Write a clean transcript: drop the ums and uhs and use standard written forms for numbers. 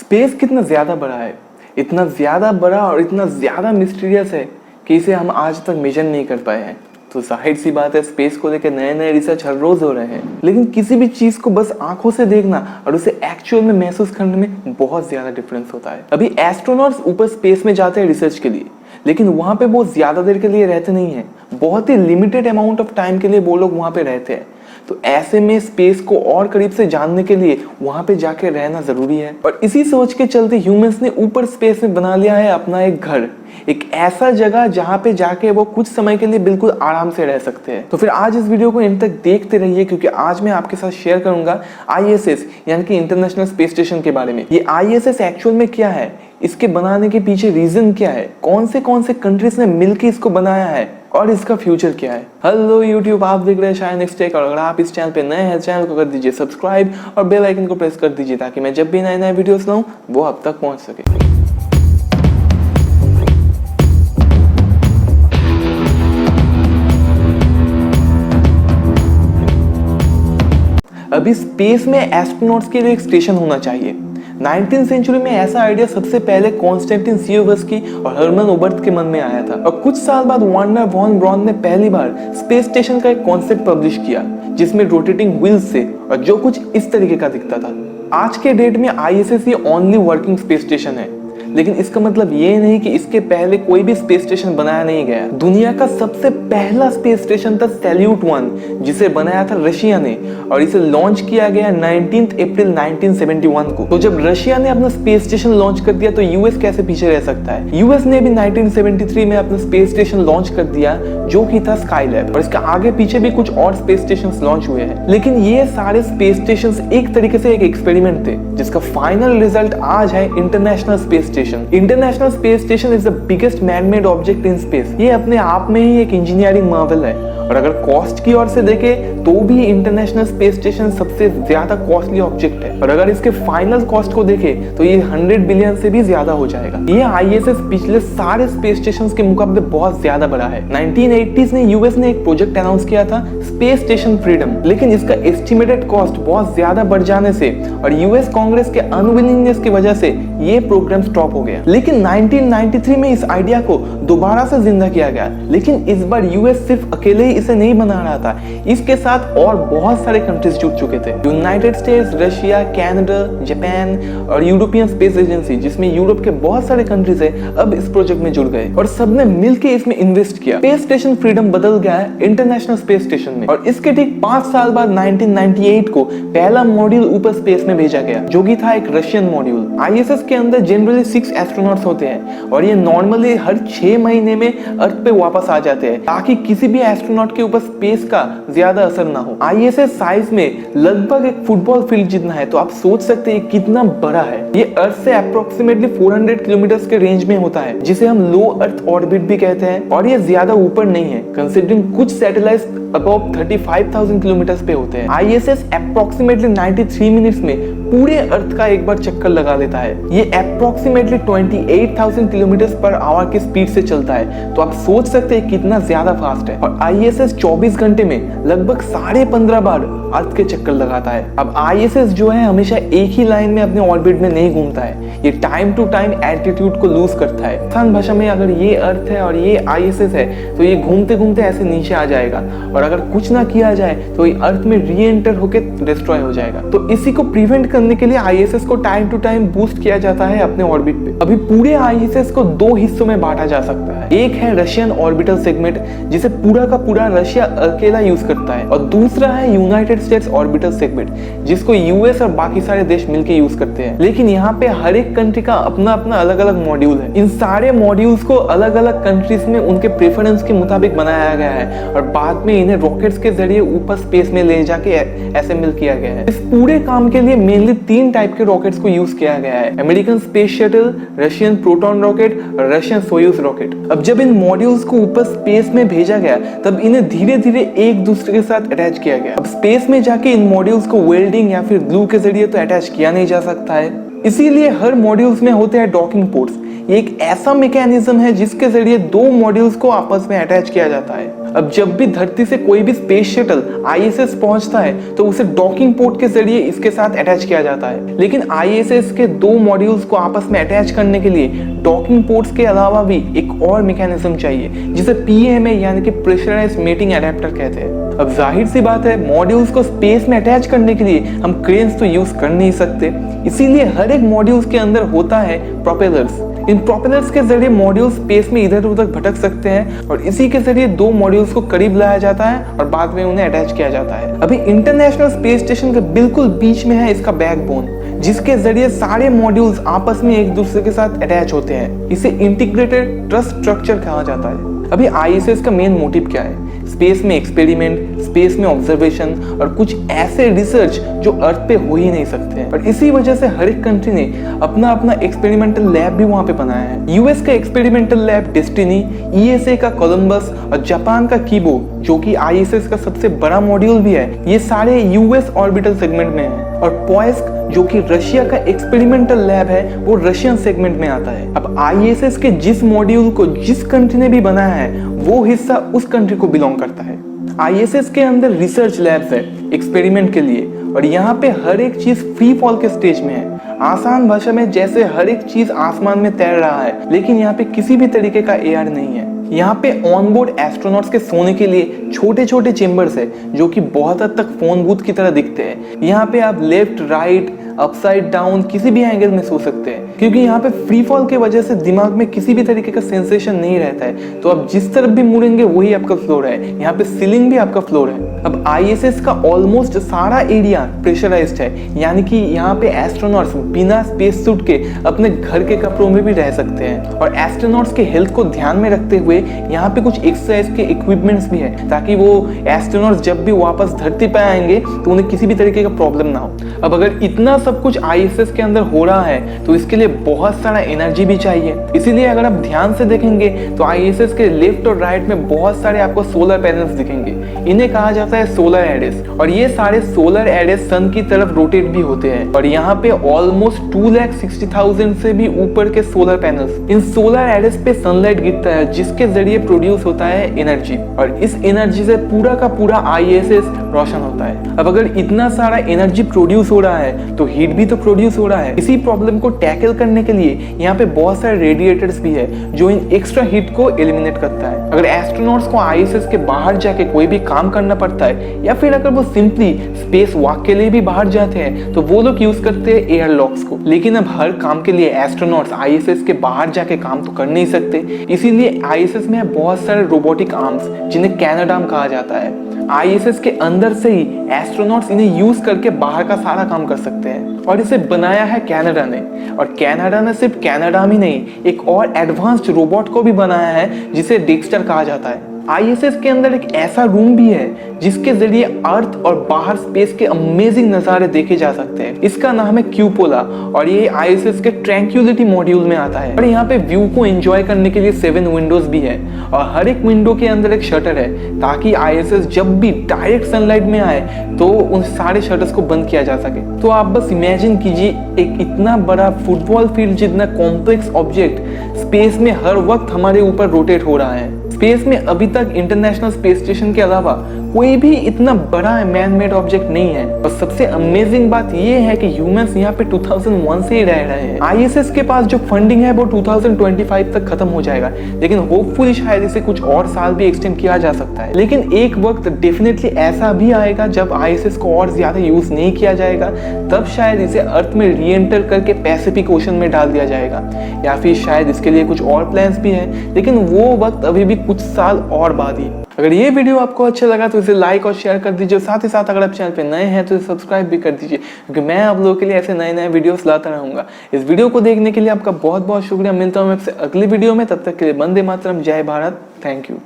Space कितना ज़्यादा बड़ा है, इतना ज़्यादा बड़ा और इतना ज़्यादा मिस्टीरियस है कि इसे हम आज तक मेजर नहीं कर पाए हैं। तो जाहिर सी बात है, स्पेस को लेकर नए नए रिसर्च हर रोज़ हो रहे हैं। लेकिन किसी भी चीज़ को बस आंखों से देखना और उसे एक्चुअल में महसूस करने में बहुत ज़्यादा डिफरेंस होता है। अभी एस्ट्रोनॉट्स ऊपर स्पेस में जाते हैं रिसर्च के लिए, लेकिन वहाँ पे वो ज़्यादा देर के लिए रहते नहीं हैं। बहुत ही लिमिटेड अमाउंट ऑफ टाइम के लिए वो लोग वहाँ पे रहते हैं। तो ऐसे में स्पेस को और करीब से जानने के लिए वहां पे जाके रहना जरूरी है। और इसी सोच के चलते ह्यूमंस ने ऊपर स्पेस में बना लिया है अपना एक घर, एक ऐसा जगह जहां पे जाके वो कुछ समय के लिए बिल्कुल आराम से रह सकते हैं। तो फिर आज इस वीडियो को एंड तक देखते रहिए, क्योंकि आज मैं आपके साथ शेयर करूंगा ISS यानी कि इंटरनेशनल स्पेस स्टेशन के बारे में। ये ISS एक्चुअल में क्या है, इसके बनाने के पीछे रीजन क्या है, कौन से कंट्रीज ने मिलकर इसको बनाया है और इसका फ्यूचर क्या है। हेलो यूट्यूब, आप देख रहे हैं शाइन नेक्स्ट टेक, और अगर आप इस चैनल पे नए हैं, चैनल को कर दीजिए सब्सक्राइब और बेल आइकन को प्रेस कर दीजिए ताकि मैं जब भी नए नए वीडियोस लाऊं वो आप तक पहुंच सके। अभी स्पेस में एस्ट्रोनॉट्स के लिए एक स्टेशन होना चाहिए। 19th सेंचुरी में ऐसा आइडिया सबसे पहले कॉन्स्टेंटिन सियोवर्स्की और हर्मन ओबर्ट के मन में आया था, और कुछ साल बाद वर्नर वॉन ब्रॉन ने पहली बार स्पेस स्टेशन का एक कॉन्सेप्ट पब्लिश किया, जिसमें रोटेटिंग व्हील्स से और जो कुछ इस तरीके का दिखता था। आज के डेट में ISS ये ओनली वर्किंग स्पेस स्टेशन है, लेकिन इसका मतलब ये नहीं कि इसके पहले कोई भी स्पेस स्टेशन बनाया नहीं गया। दुनिया का सबसे पहला स्पेस स्टेशन था सैल्यूट 1, जिसे बनाया था रशिया ने, और इसे लॉन्च किया गया 19 अप्रैल 1971 को। तो जब रशिया ने अपना स्पेस स्टेशन लॉन्च कर दिया तो यूएस कैसे पीछे रह सकता है। यूएस ने भी 1973 में अपना स्पेस स्टेशन लॉन्च कर दिया, जो कि था स्काईलैब, और इसके आगे पीछे भी कुछ और स्पेस स्टेशन लॉन्च हुए हैं। लेकिन ये सारे स्पेस स्टेशन एक तरीके से एक एक्सपेरिमेंट थे, जिसका फाइनल रिजल्ट आज है international space station. International space station is the biggest man made object in space. ये अपने आप में ही एक इंजीनियरिंग मार्वल है, और अगर कॉस्ट की ओर से देखें तो भी इंटरनेशनल स्पेस स्टेशन सबसे ज्यादा कॉस्टली ऑब्जेक्ट है, और अगर इसके फाइनल कॉस्ट को देखें तो ये 100 बिलियन से भी ज्यादा हो जाएगा। ये ISS पिछले सारे स्पेस स्टेशन के मुकाबले बहुत ज्यादा बड़ा है। 1980s में यूएस ने एक प्रोजेक्ट अनाउंस किया था, स्पेस स्टेशन फ्रीडम, लेकिन इसका एस्टिमेटेड कॉस्ट बहुत ज्यादा बढ़ जाने से और यूएस कांग्रेस के अनविलिंगनेस की वजह से ये प्रोग्राम स्टॉप हो गया। लेकिन 1993 में इस आइडिया को दोबारा से जिंदा किया गया, लेकिन इस बार यूएस सिर्फ अकेले ही इसे नहीं बना रहा था, इसके साथ और बहुत सारे कंट्रीज जुड़ चुके थे। United states, Russia, Canada, Japan और यूरोपियन स्पेस एजेंसी, जिसमें यूरोप के बहुत सारे कंट्रीज है, अब इस प्रोजेक्ट में जुड़ गए और सबने मिलकर इसमें इन्वेस्ट किया। स्पेस स्टेशन फ्रीडम बदल गया है इंटरनेशनल स्पेस स्टेशन में, और इसके ठीक 5 साल बाद 1998 को पहला मॉड्यूल ऊपर स्पेस में भेजा गया, जो कि था एक रशियन मॉड्यूल। ISS के अंदर जनरली 6 एस्ट्रोनॉट्स होते हैं, और ये नॉर्मली हर 6 महीने में अर्थ पे वापस आ जाते हैं, ताकि किसी भी एस्ट्रोनॉट के ऊपर स्पेस का ज्यादा असर ना हो। ISS साइज में लगभग एक फुटबॉल फील्ड जितना है, तो आप सोच सकते हैं कितना बड़ा है। ये अर्थ से अप्रोक्सीमेटली 400 किलोमीटर के रेंज में होता है, जिसे हम लो अर्थ ऑर्बिट भी कहते हैं, और ये ज्यादा ऊपर नहीं है, कंसीडरिंग कुछ सैटेलाइट्स अबाउट 35,000 किलोमीटर पे होते हैं। ISS अप्रोक्सीमेटली 93 मिनट्स में पूरे अर्थ का एक बार चक्कर लगा लेता है। ये अप्रोक्सीमेटली 28,000 किलोमीटर पर आवर की स्पीड से चलता है, तो आप सोच सकते हैं कितना ज्यादा फास्ट है। और ISS 24 घंटे में लगभग 15.5 बार अर्थ के चक्कर लगाता है। अब ISS जो है हमेशा एक ही लाइन में अपने ऑर्बिट में नहीं घूमता है, ये टाइम टू टाइम एल्टीट्यूड को लूज करता है। आसान भाषा में अगर ये अर्थ है और ये ISS है, तो ये घूमते घूमते ऐसे नीचे आ जाएगा, और अगर कुछ ना किया जाए तो ये अर्थ में री एंटर होकर डिस्ट्रॉय हो जाएगा। तो इसी को प्रिवेंट करने के लिए ISS को टाइम टू टाइम बूस्ट किया जाता है अपने ऑर्बिट पे। अभी पूरे ISS को 2 हिस्सों में बांटा जा सकता है। एक है रशियन ऑर्बिटल सेगमेंट, जिसे पूरा का पूरा रशिया अकेला यूज करता है, और दूसरा है यूनाइटेड स्टेट्स ऑर्बिटल सेगमेंट, जिसको यूएस और बाकी सारे देश मिलकर यूज करते हैं। लेकिन यहाँ पे हर एक कंट्री का अपना अपना अलग अलग मॉड्यूल है। इन सारे मॉड्यूल्स को अलग अलग कंट्रीज में उनके प्रेफरेंस के मुताबिक बनाया गया है, और बाद में इन्हें रॉकेट्स के जरिए ऊपर स्पेस में ले जाके असेंबल किया गया है। इस पूरे काम के लिए मेनली 3 टाइप के रॉकेट्स को यूज किया गया है, American space shuttle, Russian proton rocket और रशियन सोयूज रॉकेट। अब जब इन मॉड्यूल्स को ऊपर स्पेस में भेजा गया, तब इन्हें धीरे धीरे एक दूसरे के साथ अटैच किया गया। अब स्पेस में जाके इन मॉड्यूल्स को वेल्डिंग या फिर ग्लू के जरिए तो अटैच किया नहीं जा सकता है, इसीलिए हर मॉड्यूल्स में होते हैं डॉकिंग पोर्ट्स। ये एक ऐसा मैकेनिज्म है जिसके जरिए दो मॉड्यूल्स को आपस में अटैच किया जाता है। अब जब भी धरती से कोई भी स्पेस शटल ISS पहुंचता है तो उसे डॉकिंग पोर्ट के जरिए इसके साथ अटैच किया जाता है। लेकिन ISS के दो मॉड्यूल्स को आपस में अटैच करने के लिए डॉकिंग पोर्ट्स के अलावा भी एक और मैकेनिज्म चाहिए जिसे PMA यानी कि प्रेशराइज्ड मेटिंग अडेप्टर कहते हैं। अब जाहिर सी बात है, मॉड्यूल्स को स्पेस में अटैच करने के लिए हम क्रेन्स तो यूज कर नहीं सकते, इसीलिए हर एक मॉड्यूल्स के अंदर होता है प्रोपेलर्स। इन प्रोपेलर्स के जरिए मॉड्यूल स्पेस में इधर उधर भटक सकते हैं और इसी के जरिए दो मॉड्यूल्स को करीब लाया जाता है और बाद में उन्हें अटैच किया जाता है। अभी इंटरनेशनल स्पेस स्टेशन के बिल्कुल बीच में है इसका बैकबोन, जिसके जरिए सारे मॉड्यूल्स आपस में एक दूसरे के साथ अटैच होते हैं। इसे इंटीग्रेटेड ट्रस्ट स्ट्रक्चर कहा जाता है। अभी ISS का मेन मोटिव क्या है? स्पेस में एक्सपेरिमेंट, स्पेस में ऑब्जर्वेशन और कुछ ऐसे रिसर्च जो अर्थ पे हो ही नहीं सकते हैं। और इसी वजह से हर एक कंट्री ने अपना अपना एक्सपेरिमेंटल लैब भी वहां पे बनाया है। US का एक्सपेरिमेंटल लैब डेस्टिनी, ESA का कोलंबस और जापान का कीबो जो कि ISS का सबसे बड़ा मॉड्यूल भी है, ये सारे US ऑर्बिटल सेगमेंट में है। और पॉइस्क जो कि रशिया का एक्सपेरिमेंटल लैब है वो रशियन सेगमेंट में आता है। अब ISS के जिस मॉड्यूल को जिस कंट्री ने भी बनाया है वो हिस्सा उस कंट्री को बिलोंग करता है। ISS के अंदर रिसर्च लैब्स है एक्सपेरिमेंट के लिए और यहाँ पे हर एक चीज फ्री फॉल के स्टेज में है। आसान भाषा में जैसे हर एक चीज आसमान में तैर रहा है, लेकिन यहाँ पे किसी भी तरीके का एयर नहीं है। यहाँ पे ऑनबोर्ड एस्ट्रोनॉट्स के सोने के लिए छोटे छोटे चेम्बर्स है जो कि बहुत हद तक फोन बूथ की तरह दिखते हैं। यहाँ पे आप लेफ्ट राइट अपसाइड डाउन किसी भी एंगल में सो सकते हैं, क्योंकि यहाँ पे फ्री फॉल की वजह से दिमाग में किसी भी तरीके का सेंसेशन नहीं रहता है। तो आप जिस तरफ भी मुड़ेंगे वही आपका फ्लोर है। यहाँ पे सीलिंग भी आपका फ्लोर है। अब ISS का ऑलमोस्ट सारा एरिया प्रेशराइज्ड है, यानी कि यहाँ पे एस्ट्रोनॉट्स बिना स्पेस सूट के अपने घर के कपड़ों में भी रह सकते हैं। और एस्ट्रोनॉट्स के हेल्थ को ध्यान में रखते हुए यहाँ पे कुछ एक्सरसाइज के इक्विपमेंट्स भी है, ताकि वो एस्ट्रोनॉट्स जब भी वापस धरती पे आएंगे तो उन्हें किसी भी तरीके का प्रॉब्लम ना हो। अब अगर इतना सब कुछ ISS के अंदर हो रहा है तो इसके लिए बहुत सारा एनर्जी भी चाहिए। इसीलिए अगर आप ध्यान से देखेंगे तो ISS के लेफ्ट और राइट में बहुत सारे आपको सोलर पैनल्स दिखेंगे। इन्हें कहा जाता है सोलर एरेस और ये सारे सोलर एरेस सन की तरफ रोटेट भी होते हैं। और यहाँ पे ऑलमोस्ट 2,60,000 से भी ऊपर के सोलर पैनल्स, इन सोलर एरेस पे सनलाइट गिरता है जिसके जरिए प्रोड्यूस होता है एनर्जी और इस एनर्जी से पूरा का पूरा ISS रोशन होता है। अब अगर इतना सारा एनर्जी प्रोड्यूस हो रहा है तो हीट भी तो प्रोड्यूस हो रहा है। इसी प्रॉब्लम को टैकल करने के लिए यहाँ पे बहुत सारे रेडिएटर्स भी है जो इन एक्स्ट्रा हीट को एलिमिनेट करता है। अगर एस्ट्रोनॉट्स को ISS के बाहर जाके कोई भी काम करना पड़ता है या फिर अगर वो सिंपली स्पेस वॉक के लिए भी बाहर जाते हैं तो वो लोग यूज करते हैं एयरलॉक्स को। लेकिन अब हर काम के लिए एस्ट्रोनॉट्स ISS के बाहर जाके काम तो कर नहीं सकते, इसीलिए ISS में बहुत सारे रोबोटिक आर्म्स जिन्हें कैनाडाम कहा जाता है। ISS के अंदर से ही एस्ट्रोनॉट्स इन्हें यूज करके बाहर का सारा काम कर सकते हैं और इसे बनाया है कनाडा ने। और कनाडा ने सिर्फ कैनाडाम ही नहीं, एक और एडवांस्ड रोबोट को भी बनाया है जिसे डेक्स्टर कहा जाता है। ISS के अंदर एक ऐसा रूम भी है जिसके जरिए अर्थ और बाहर स्पेस के अमेजिंग नज़ारे देखे जा सकते हैं। इसका नाम है क्यूपोला और ये ISS के ट्रैंक्विलिटी मॉड्यूल में आता है। और यहाँ पे व्यू को एंजॉय करने के लिए 7 विंडोज भी है और हर एक विंडो के अंदर एक शटर है ताकि ISS जब भी डायरेक्ट सनलाइट में आए तो उन सारे शटर्स को बंद किया जा सके। तो आप बस इमेजिन कीजिए एक इतना बड़ा फुटबॉल फील्ड जितना कॉम्प्लेक्स ऑब्जेक्ट स्पेस में हर वक्त हमारे ऊपर रोटेट हो रहा है। स्पेस में अभी तक इंटरनेशनल स्पेस स्टेशन के अलावा कोई भी इतना बड़ा मैन मेड ऑब्जेक्ट नहीं है। और सबसे अमेजिंग बात यह है कि ह्यूमंस यहाँ पे 2001 से ही रह रहे हैं। ISS के पास जो फंडिंग है वो 2025 तक खत्म हो जाएगा, लेकिन होपफुली शायद इसे कुछ और साल भी एक्सटेंड किया जा सकता है। लेकिन एक वक्त डेफिनेटली ऐसा भी आएगा जब ISS को और ज्यादा यूज नहीं किया जाएगा, तब शायद इसे अर्थ में री एंटर करके पैसिफिक ओशन में डाल दिया जाएगा, या फिर शायद इसके लिए कुछ और प्लान्स भी हैं, लेकिन वो वक्त अभी भी कुछ साल और बाद ही। अगर ये वीडियो आपको अच्छा लगा तो इसे लाइक और शेयर कर दीजिए। साथ ही साथ अगर आप चैनल पे नए हैं तो इसे सब्सक्राइब भी कर दीजिए, क्योंकि मैं आप लोगों के लिए ऐसे नए नए वीडियोस लाता रहूंगा। इस वीडियो को देखने के लिए आपका बहुत बहुत शुक्रिया। मिलता हूँ मैं आपसे अगली वीडियो में, तब तक के लिए वंदे मातरम, जय भारत, थैंक यू।